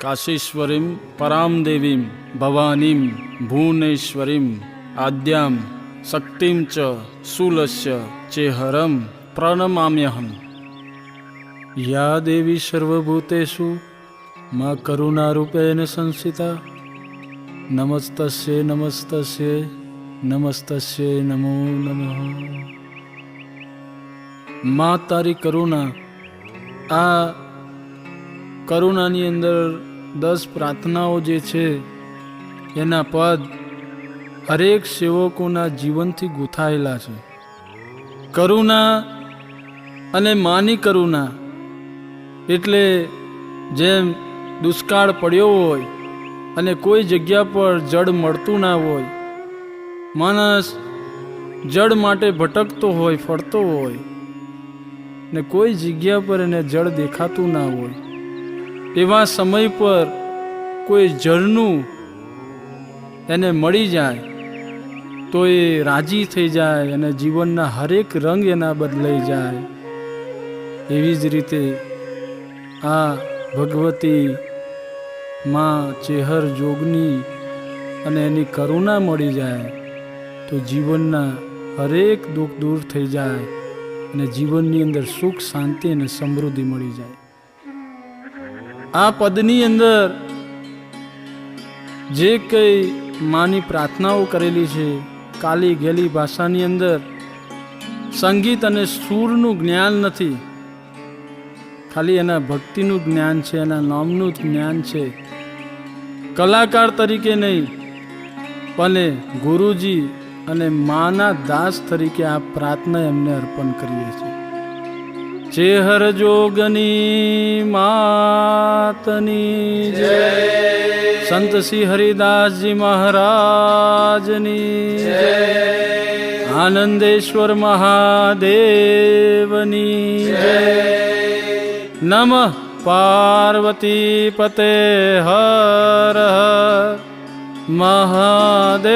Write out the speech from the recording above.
काशीश्वरीं परां देवीं भवानीं भुवनेश्वरीं आद्यां शक्तिं च शूलस्य चेहरं प्रणमाम्यहम्। या देवी सर्वभूतेषु मां करुणारूपेण संस्थिता नमस्तस्यै नमस्तस्यै नमस्तस्यै नमो नमः। मां तारी करुणा आ કરુણાની અંદર 10 પ્રાર્થનાઓ જે છે એના પદ હરેક સેવકોના જીવનથી ગૂંથાયેલા છે। કરુણા અને માની કરુણા એટલે જેમ દુષ્કાળ પડ્યો હોય અને કોઈ જગ્યા પર જળ મળતું ના હોય, માણસ જળ માટે ભટકતો હોય, ફરતો હોય ને કોઈ જગ્યા પર એને જળ દેખાતું ના હોય, એવા સમય પર કોઈ જળનું એને મળી જાય તો એ રાજી થઈ જાય અને જીવનના હરેક રંગ એના બદલાઈ જાય। એવી જ રીતે આ ભગવતી માં ચેહર જોગની અને એની કરુણા મળી જાય તો જીવનના હરેક દુઃખ દૂર થઈ જાય અને જીવનની અંદર સુખ શાંતિ અને સમૃદ્ધિ મળી જાય। આ પદની અંદર જે કંઈ માની પ્રાર્થનાઓ કરેલી છે, કાલી ગેલી ભાષાની અંદર સંગીત અને સૂરનું જ્ઞાન નથી, ખાલી એના ભક્તિનું જ્ઞાન છે, એના નામનું જ્ઞાન છે। કલાકાર તરીકે નહીં પણ ગુરુજી અને માના દાસ તરીકે આ પ્રાર્થના એમને અર્પણ કરીએ છીએ। ચેહર જોગની માતની જય, સંત શ્રી હરિદાસજી મહારાજની જય, આનંદેશ્વર મહાદેવની જય। નમઃ પાર્વતી પતે હર હર મહાદેવ।